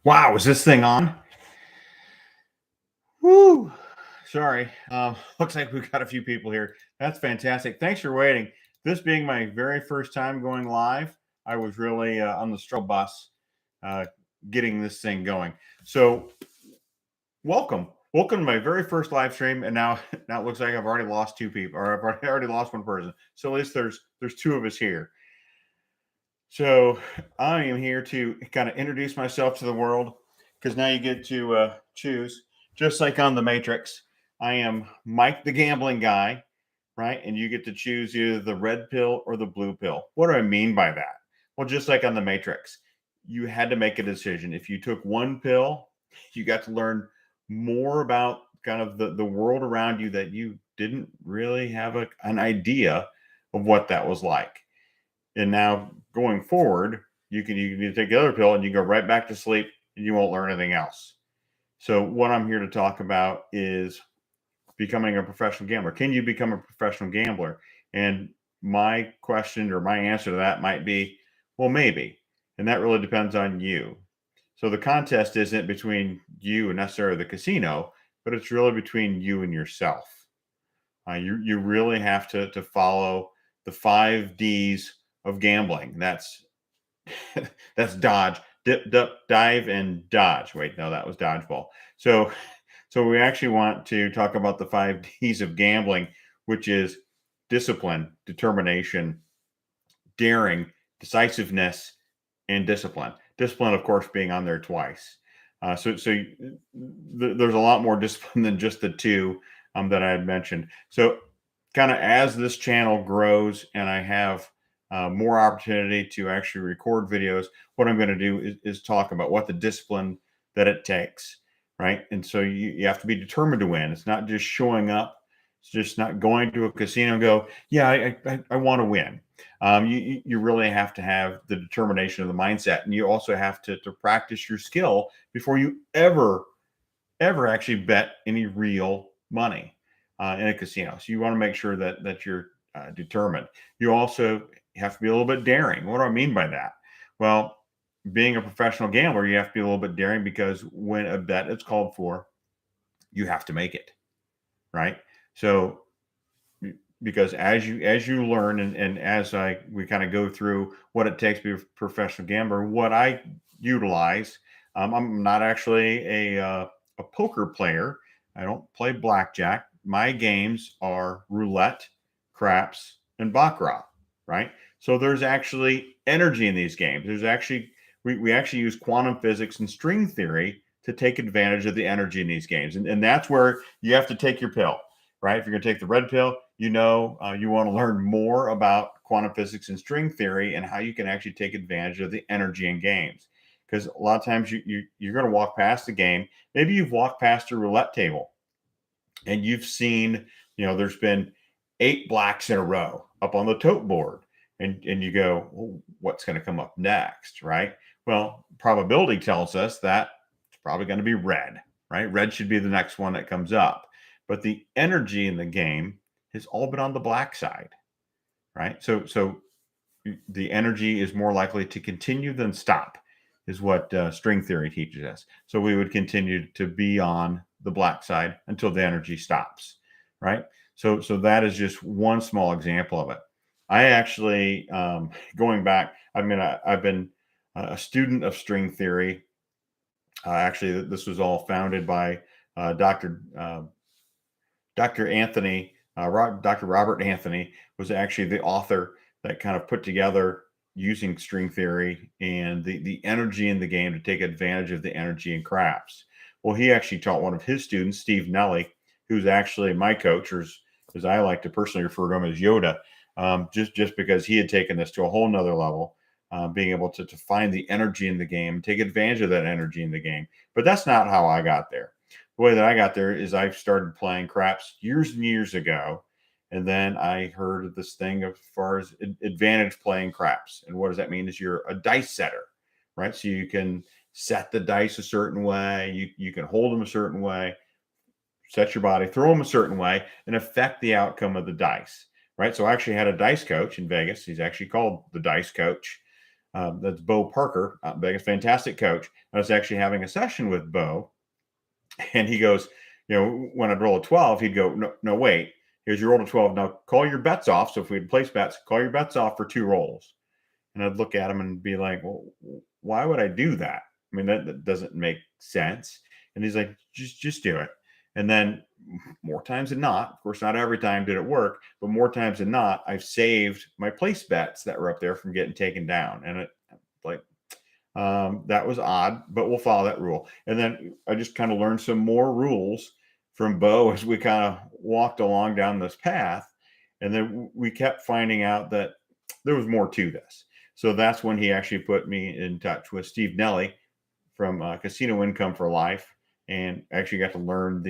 Wow, is this thing on? Woo! Sorry. Looks like we've got a few people here. That's fantastic. Thanks for waiting. This being my very first time going live, I was really on the struggle bus uh, getting this thing going. So, welcome to my very first live stream. And now it looks like I've already lost two people, or I've already lost one person. So at least there's two of us here. So I am here to kind of introduce myself to the world because now you get to choose, just like on the Matrix. I am Mike the gambling guy, right? And you get to choose either the red pill or the blue pill. What do I mean by that? Well, just like on the Matrix, you had to make a decision. If you took one pill, you got to learn more about kind of the world around you that you didn't really have an idea of what that was like. And now going forward, you can take the other pill and you go right back to sleep and you won't learn anything else. So what I'm here to talk about is becoming a professional gambler. Can you become a professional gambler? And my question or my answer to that might be, well, maybe. And that really depends on you. So the contest isn't between you and necessarily the casino, but it's really between you and yourself. You really have to follow the 5 Ds of gambling. That's dodge, dip, duck, dive, and dodge. Wait, no, that was dodgeball. So we actually want to talk about the 5 Ds of gambling, which is discipline, determination, daring, decisiveness, and discipline. Discipline, of course, being on there twice. There's a lot more discipline than just the two that I had mentioned. So, kind of as this channel grows and I have more opportunity to actually record videos, what I'm going to do is talk about what the discipline that it takes, right? And so you have to be determined to win. It's not just showing up. It's just not going to a casino and go, yeah, I want to win. You really have to have the determination of the mindset, and you also have to practice your skill before you ever actually bet any real money in a casino. So you want to make sure that you're determined. You also have to be a little bit daring. What do I mean by that? Well, being a professional gambler, you have to be a little bit daring because when a bet is called for, you have to make it, right? So because as you learn and as we kind of go through what it takes to be a professional gambler, what I utilize, I'm not actually a poker player. I don't play blackjack. My games are roulette, craps, and baccarat, right? So there's actually energy in these games. There's actually we actually use quantum physics and string theory to take advantage of the energy in these games, and that's where you have to take your pill, right? If you're going to take the red pill, you want to learn more about quantum physics and string theory and how you can actually take advantage of the energy in games. Because a lot of times you're going to walk past the game. Maybe you've walked past a roulette table and you've seen, there's been 8 blacks in a row up on the tote board. And you go, well, what's going to come up next, right? Well, probability tells us that it's probably going to be red, right? Red should be the next one that comes up. But the energy in the game has all been on the black side, right? So the energy is more likely to continue than stop, is what string theory teaches us. So we would continue to be on the black side until the energy stops, right? So that is just one small example of it. I actually, going back, I've been a student of string theory. Actually, this was all founded by Dr. Anthony, Dr. Robert Anthony was actually the author that kind of put together using string theory and the energy in the game to take advantage of the energy in craps. Well, he actually taught one of his students, Steve Nelly, who's actually my coach, or as I like to personally refer to him as Yoda, just because he had taken this to a whole nother level, being able to find the energy in the game, take advantage of that energy in the game. But that's not how I got there. The way that I got there is I started playing craps years and years ago. And then I heard of this thing as far as advantage playing craps. And what does that mean is you're a dice setter, right? So you can set the dice a certain way. You can hold them a certain way, set your body, throw them a certain way, and affect the outcome of the dice, right? So I actually had a dice coach in Vegas. He's actually called the Dice Coach. That's Bo Parker, Vegas, fantastic coach. I was actually having a session with Bo, and he goes, when I'd roll a 12, he'd go, no, wait, here's your roll to 12. Now call your bets off. So if we'd place bets, call your bets off for 2 rolls. And I'd look at him and be like, well, why would I do that? I mean, that doesn't make sense. And he's like, just do it. And then more times than not, of course, not every time did it work, but more times than not, I've saved my place bets that were up there from getting taken down. And it like, that was odd, but we'll follow that rule. And then I just kind of learned some more rules from Bo as we kind of walked along down this path. And then we kept finding out that there was more to this. So that's when he actually put me in touch with Steve Nelly from Casino Income for Life, and actually got to learn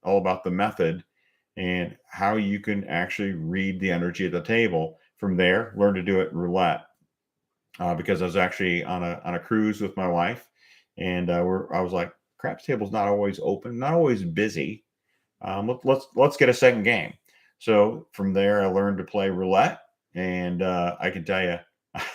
all about the method and how you can actually read the energy at the table. From there, learn to do it roulette. Because I was actually on a cruise with my wife, and I was like, craps table's not always open, not always busy. Let's get a second game. So from there, I learned to play roulette, and I can tell you,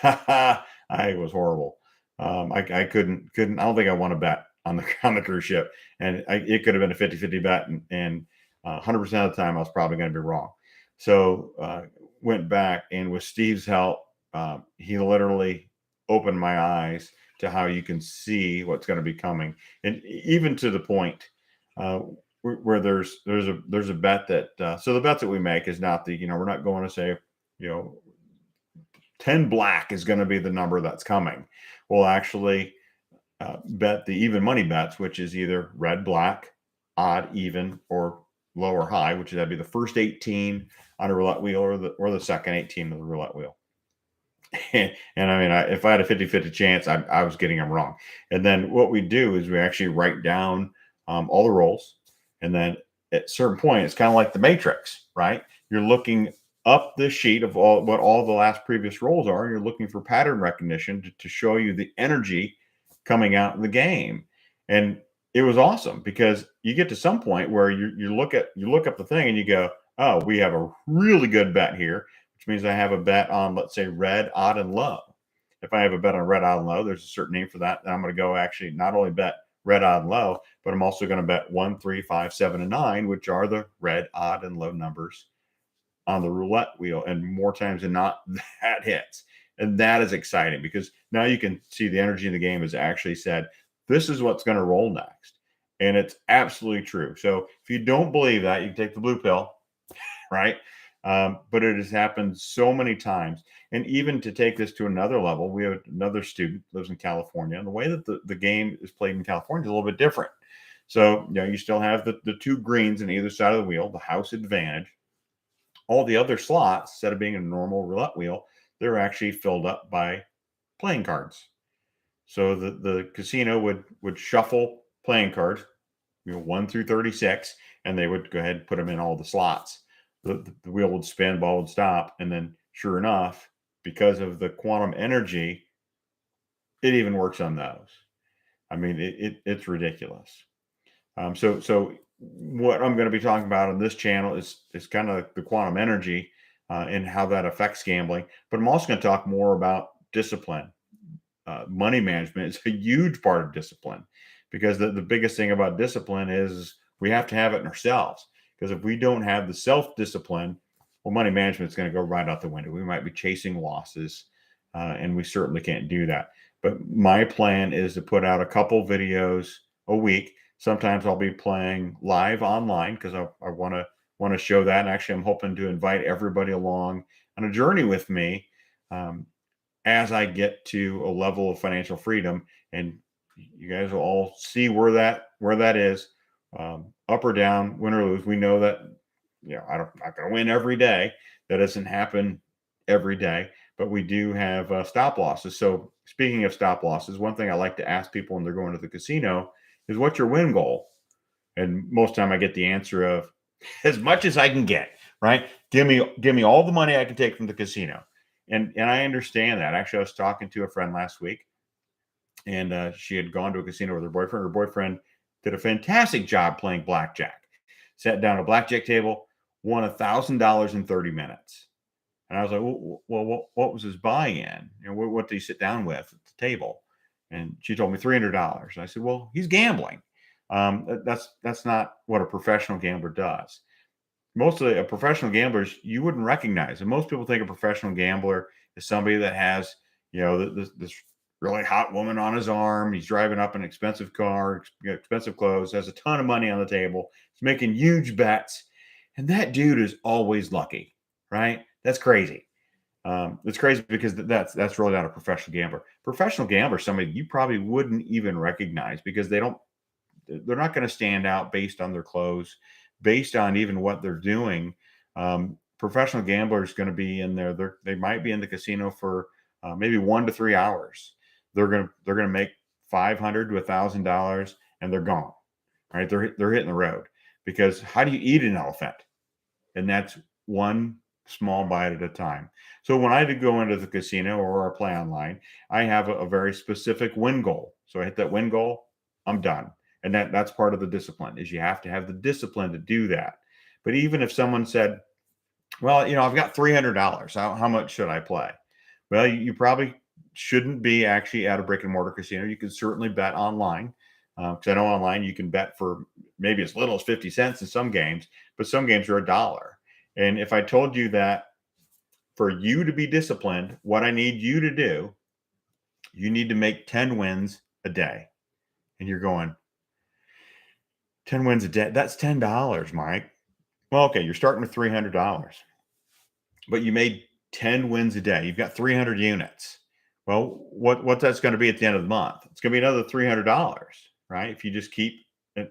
I was horrible. I couldn't. I don't think I won a bet on the cruise ship, and it could have been a 50-50 bet, and 100% of the time I was probably going to be wrong. So went back, and with Steve's help, he literally opened my eyes to how you can see what's going to be coming, and even to the point where there's a bet that so the bet that we make is not we're not going to say 10 black is going to be the number that's coming. We'll actually bet the even money bets, which is either red, black, odd, even, or low or high, which that'd be the first 18 on a roulette wheel or the second 18 of the roulette wheel. And I mean, if I had a 50-50 chance, I was getting them wrong. And then what we do is we actually write down all the rolls. And then at a certain point, it's kind of like the Matrix, right? You're looking up the sheet of what all the last previous rolls are. And you're looking for pattern recognition to show you the energy coming out in the game. And it was awesome because you get to some point where you look up the thing and you go, oh, we have a really good bet here, which means I have a bet on, let's say, red, odd, and low. If I have a bet on red, odd, and low, there's a certain name for that. And I'm going to go actually not only bet red, odd, and low, but I'm also going to bet 1, 3, 5, 7, and 9, which are the red, odd, and low numbers on the roulette wheel. And more times than not, that hits. And that is exciting because now you can see the energy in the game has actually said, this is what's going to roll next. And it's absolutely true. So if you don't believe that, you can take the blue pill, right? But it has happened so many times. And even to take this to another level, we have another student lives in California. And the way that the game is played in California is a little bit different. So, you still have the 2 greens on either side of the wheel, the house advantage. All the other slots, instead of being a normal roulette wheel, they're actually filled up by playing cards. So the casino would shuffle playing cards, 1 through 36, and they would go ahead and put them in all the slots. The wheel would spin, ball would stop, and then sure enough, because of the quantum energy, it even works on those. I mean, it's ridiculous. So what I'm going to be talking about on this channel is kind of the quantum energy and how that affects gambling. But I'm also going to talk more about discipline. Money management is a huge part of discipline because the biggest thing about discipline is we have to have it in ourselves. Because if we don't have the self-discipline, well, money management is going to go right out the window. We might be chasing losses, and we certainly can't do that. But my plan is to put out a couple videos a week. Sometimes I'll be playing live online because I want to show that. And actually, I'm hoping to invite everybody along on a journey with me as I get to a level of financial freedom. And you guys will all see where that is, up or down, win or lose. We know that I'm not going to win every day. That doesn't happen every day, but we do have stop losses. So speaking of stop losses, one thing I like to ask people when they're going to the casino is, what's your win goal? And most of the time I get the answer of as much as I can get, right? Give me all the money I can take from the casino. And I understand that. Actually, I was talking to a friend last week, and she had gone to a casino with her boyfriend. Her boyfriend did a fantastic job playing blackjack. Sat down at a blackjack table, won $1,000 in 30 minutes. And I was like, well, what was his buy-in? You know, what did he sit down with at the table? And she told me $300. I said, well, he's gambling. That's not what a professional gambler does. Mostly a professional gamblers you wouldn't recognize. And most people think a professional gambler is somebody that has, you know, this really hot woman on his arm. He's driving up an expensive car, expensive clothes, has a ton of money on the table. He's making huge bets. And that dude is always lucky, right? That's crazy. It's crazy because that's really not a professional gambler. Professional gambler is somebody you probably wouldn't even recognize because they're not going to stand out based on their clothes, based on even what they're doing. Professional gamblers going to be in there. They might be in the casino for maybe 1 to 3 hours. They're gonna make $500 to $1,000 and they're gone. Right? They're hitting the road because how do you eat an elephant? And that's one small bite at a time. So when I go into the casino or I play online, I have a very specific win goal. So I hit that win goal, I'm done. And that's part of the discipline is you have to have the discipline to do that. But even if someone said, well, you know, I've got $300, how much should I play? Well, you probably shouldn't be actually at a brick and mortar casino. You can certainly bet online because I know online you can bet for maybe as little as 50 cents in some games, but some games are $1. And if I told you that for you to be disciplined, what I need you to do, you need to make 10 wins a day. And you're going, 10 wins a day, that's $10, Mike. Well, okay, you're starting with $300, but you made 10 wins a day. You've got 300 units. Well, what that's going to be at the end of the month? It's going to be another $300, right? If you just keep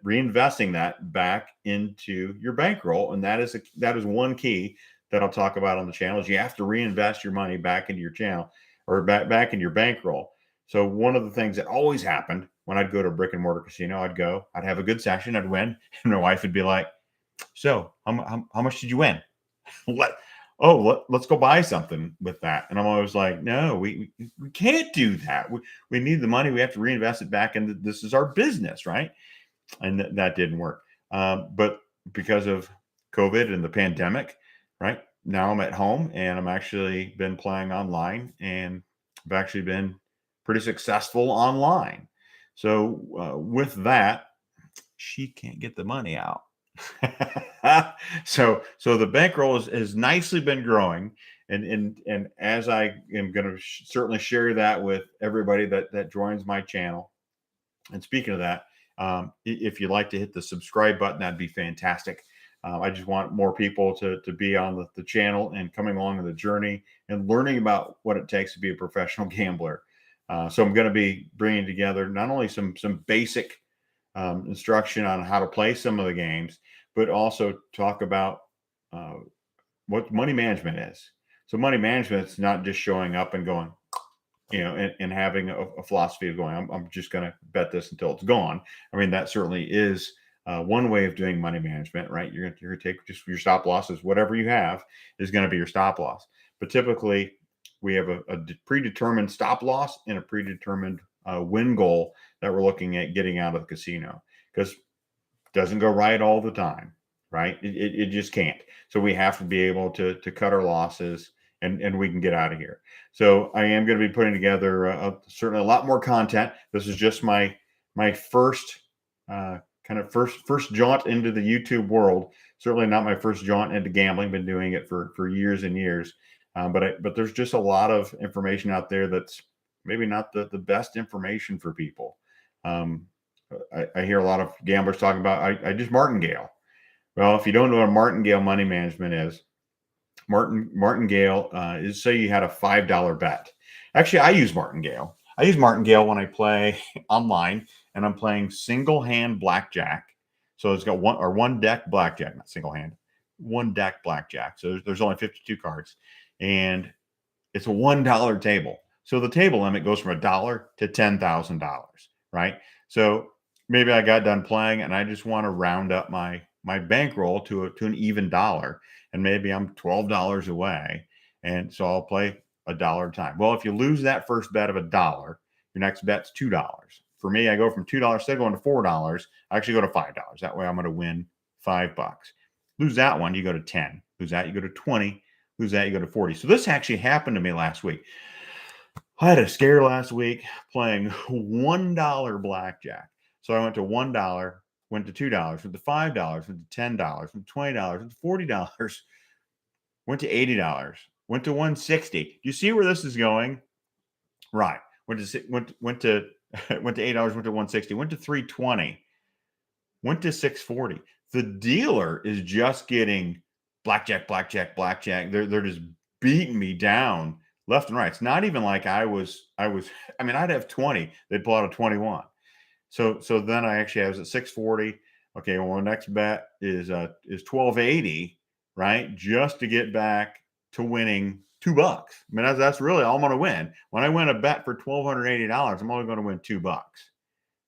reinvesting that back into your bankroll, and that is one key that I'll talk about on the channel is you have to reinvest your money back into your channel or back in your bankroll. So one of the things that always happened when I'd go to a brick and mortar casino, I'd have a good session, I'd win, and my wife would be like, "So how much did you win?" Let's go buy something with that. And I'm always like, no, we can't do that. We need the money. We have to reinvest it back into this is our business, right? And that didn't work. But because of COVID and the pandemic, right now I'm at home and I'm actually been playing online and I've actually been pretty successful online. So with that, she can't get the money out. so the bankroll has nicely been growing, and as I am going to certainly share that with everybody that joins my channel. And speaking of that, if you'd like to hit the subscribe button, that'd be fantastic. I just want more people to be on the channel and coming along the journey and learning about what it takes to be a professional gambler. So I'm going to be bringing together not only some basic instruction on how to play some of the games, but also talk about what money management is. So money management is not just showing up and going, you know, and having a philosophy of going, I'm just going to bet this until it's gone. I mean, that certainly is one way of doing money management, right? You're going to take just your stop losses, whatever you have is going to be your stop loss. But typically we have a predetermined stop loss and a predetermined win goal that we're looking at getting out of the casino because it doesn't go right all the time, right? It just can't. So we have to be able to cut our losses and we can get out of here. So I am going to be putting together certainly a lot more content. This is just my first first jaunt into the YouTube world. Certainly not my first jaunt into gambling. Been doing it for years and years. But there's just a lot of information out there that's maybe not the best information for people. I hear a lot of gamblers talking about, I just martingale. Well, if you don't know what a martingale money management is, martingale is say you had a $5 bet. Actually, I use martingale. I use martingale when I play online and I'm playing single hand blackjack. So it's got one deck blackjack, not single hand, one deck blackjack. So there's only 52 cards and it's a $1 table. So the table limit goes from $1 to $10,000, right? So maybe I got done playing and I just want to round up my bankroll to an even dollar, and maybe I'm $12 away, and so I'll play $1 a time. Well, if you lose that first bet of $1, your next bet's $2. For me, I go from $2 instead of going to $4, I actually go to $5. That way I'm going to win $5. Lose that one, you go to 10. Lose that, you go to 20. lose that, you go to 40. So this actually happened to me last week. I had a scare last week playing $1 blackjack. So I went to $1, went to $2, went to $5, went to $10, went to $20, went to $40, went to $80, went to 160. Do you see where this is going? Right. Went to went to went to $8, went to 160, went to 320, went to 640. The dealer is just getting blackjack, blackjack, blackjack. They're just beating me down left and right. It's not even like I mean, I'd have 20, they'd pull out a 21. So then I was at 640. Okay, well, the next bet is 1280, right? Just to get back to winning $2. I mean, that's really all I'm going to win. When I win a bet for $1,280, I'm only going to win $2.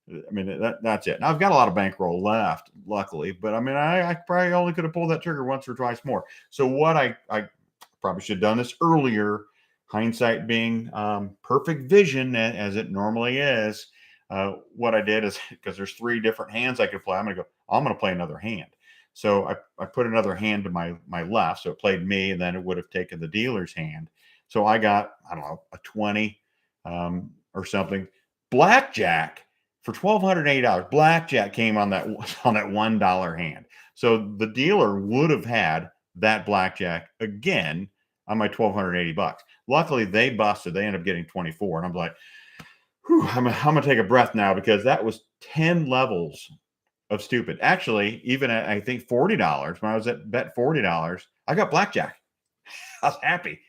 I mean, that's it. Now I've got a lot of bankroll left, luckily, but I mean, I probably only could have pulled that trigger once or twice more. So what I probably should have done this earlier, hindsight being perfect vision as it normally is. What I did is, because there's 3 different hands I could play, I'm going to play another hand. So I put another hand to my left. So it played me, and then it would have taken the dealer's hand. So I got, I don't know, a 20 or something. Blackjack for $1,280. Blackjack came on that $1 hand. So the dealer would have had that blackjack again on my $1,280. Luckily, they busted. They ended up getting 24. And I'm like, whew, I'm going to take a breath now, because that was 10 levels of stupid. Actually, even at, I think, $40, when I was at bet $40, I got blackjack. I was happy.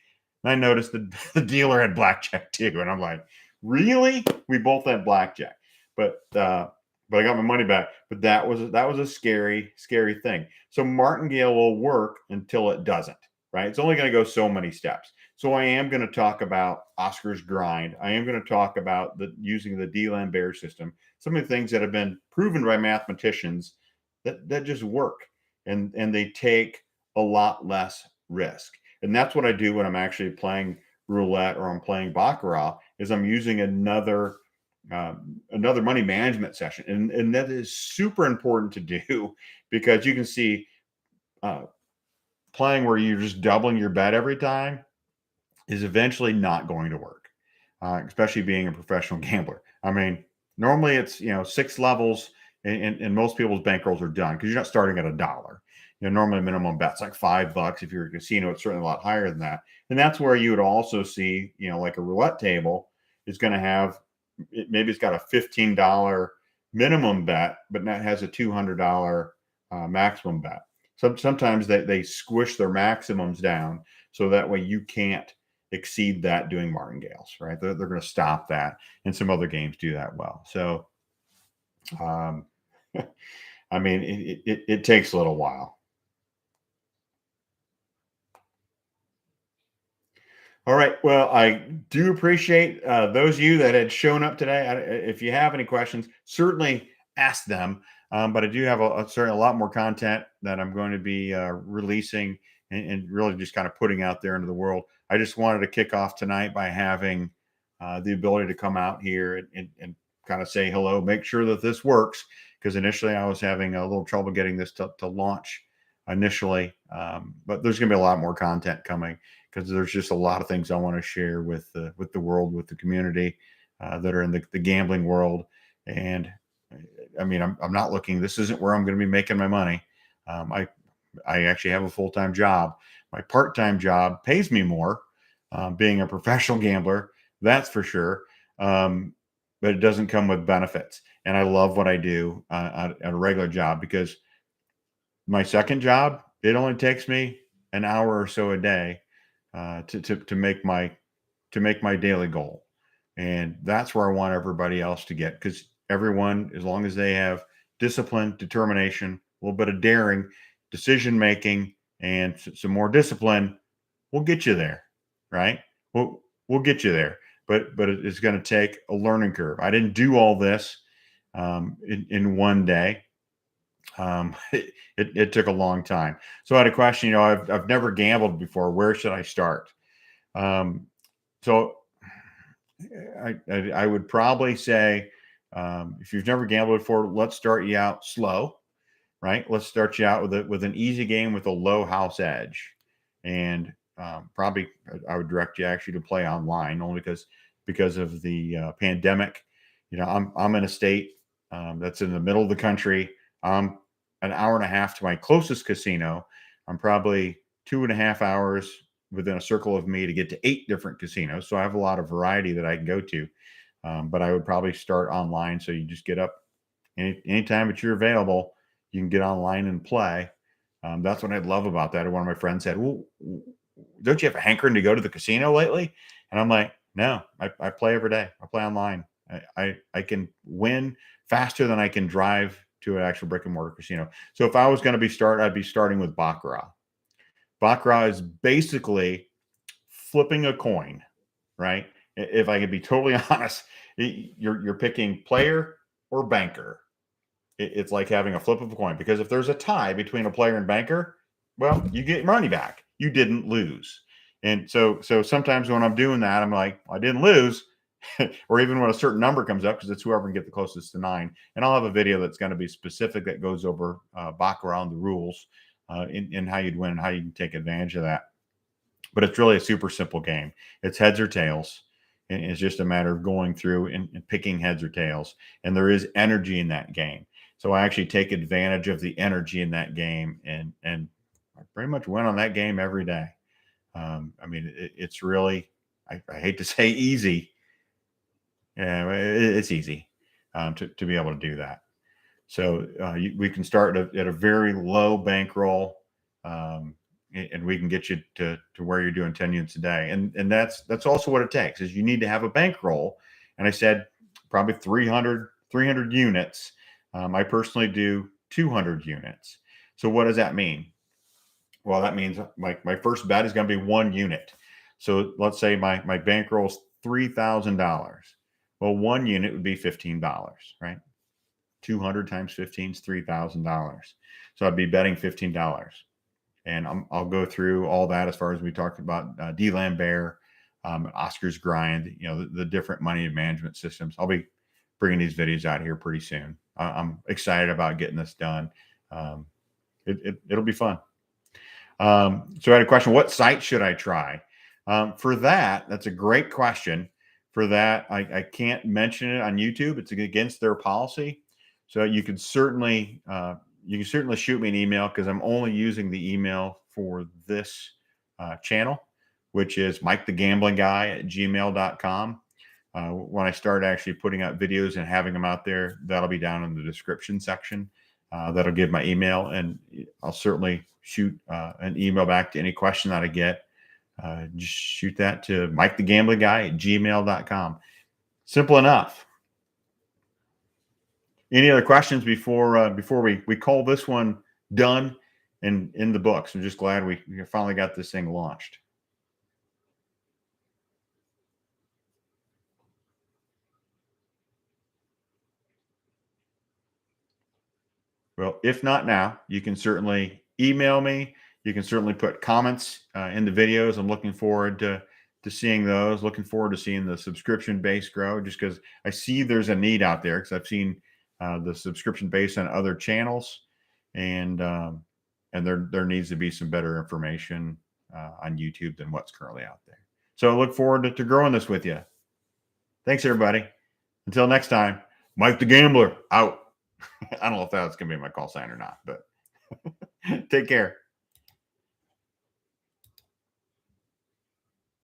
And I noticed that the dealer had blackjack too. And I'm like, really? We both had blackjack. But I got my money back. But that was a scary, scary thing. So martingale will work until it doesn't, right? It's only going to go so many steps. So I am going to talk about Oscar's grind. I am going to talk about using the D-Lambert system, some of the things that have been proven by mathematicians that just work, and they take a lot less risk. And that's what I do when I'm actually playing roulette or I'm playing baccarat, is I'm using another money management session, and that is super important to do, because you can see playing where you're just doubling your bet every time is eventually not going to work, especially being a professional gambler. I mean, normally it's 6 levels, and most people's bankrolls are done, because you're not starting at $1. Normally minimum bet's like $5. If you're a casino, it's certainly a lot higher than that. And that's where you would also see, like a roulette table is going to have, maybe it's got a $15 minimum bet, but that has a $200 maximum bet. Sometimes they squish their maximums down, so that way you can't exceed that doing martingales, right? They're going to stop that, and some other games do that well. So, I mean, it takes a little while. All right. Well, I do appreciate those of you that had shown up today. If you have any questions, certainly ask them. But I do have certainly a lot more content that I'm going to be releasing, and really just kind of putting out there into the world. I just wanted to kick off tonight by having the ability to come out here and kind of say hello, make sure that this works, because initially I was having a little trouble getting this to launch initially. But there's going to be a lot more content coming, because there's just a lot of things I want to share with the world, with the community that are in the gambling world. And I mean, I'm not looking, this isn't where I'm going to be making my money. I actually have a full-time job. My part-time job pays me more, being a professional gambler, that's for sure. But it doesn't come with benefits. And I love what I do at a regular job, because my second job, it only takes me an hour or so a day to make my daily goal. And that's where I want everybody else to get, because everyone, as long as they have discipline, determination, a little bit of daring, decision making, and some more discipline, we'll get you there, right? We'll get you there. But it's going to take a learning curve. I didn't do all this in one day. It took a long time. So I had a question. I've never gambled before. Where should I start? So I would probably say, if you've never gambled before, let's start you out slow, right? Let's start you out with an easy game with a low house edge. And probably I would direct you actually to play online, only because of the pandemic. I'm in a state that's in the middle of the country. I'm an hour and a half to my closest casino. I'm probably 2.5 hours within a circle of me to get to 8 different casinos. So I have a lot of variety that I can go to. But I would probably start online. So you just get up anytime that you're available, you can get online and play. That's what I love about that. And one of my friends said, "Well, don't you have a hankering to go to the casino lately?" And I'm like, "No, I play every day. I play online. I can win faster than I can drive to an actual brick and mortar casino." So if I was going to I'd be starting with Baccarat. Baccarat is basically flipping a coin, right? If I could be totally honest, you're picking player or banker. It's like having a flip of a coin, because if there's a tie between a player and banker, well, you get money back. You didn't lose. And so sometimes when I'm doing that, I'm like, I didn't lose. Or even when a certain number comes up, because it's whoever can get the closest to 9. And I'll have a video that's going to be specific that goes over Baccarat, the rules, in how you'd win and how you can take advantage of that. But it's really a super simple game. It's heads or tails. And it's just a matter of going through and picking heads or tails. And there is energy in that game. So I actually take advantage of the energy in that game, and I pretty much win on that game every day. I mean, it's really, I hate to say easy. Yeah, it's easy to be able to do that. So we can start at a very low bankroll, and we can get you to where you're doing 10 units a day. And that's also what it takes, is you need to have a bankroll. And I said probably 300 units. I personally do 200 units. So what does that mean? Well, that means my first bet is going to be 1 unit. So let's say my bankroll is $3,000. Well, 1 unit would be $15, right? 200 times 15 is $3,000. So I'd be betting $15. And I'll go through all that as far as we talked about D. Lambert, Oscar's Grind, the different money management systems. I'll be bringing these videos out here pretty soon. I'm excited about getting this done. It'll be fun. So I had a question: what site should I try? For that's a great question. For that, I can't mention it on YouTube. It's against their policy. So you can certainly shoot me an email, because I'm only using the email for this channel, which is MikeTheGamblingGuy@gmail.com. When I start actually putting out videos and having them out there, that'll be down in the description section. That'll give my email, and I'll certainly shoot an email back to any question that I get. Just shoot that to MikeTheGamblingGuy@gmail.com. Simple enough. Any other questions before we call this one done and in the books? I'm just glad we finally got this thing launched. Well, if not now, you can certainly email me. You can certainly put comments in the videos. I'm looking forward to seeing those. Looking forward to seeing the subscription base grow, just because I see there's a need out there, because I've seen the subscription base on other channels, and there needs to be some better information on YouTube than what's currently out there. So I look forward to growing this with you. Thanks, everybody. Until next time, Mike the Gambler out. I don't know if that's going to be my call sign or not, but take care.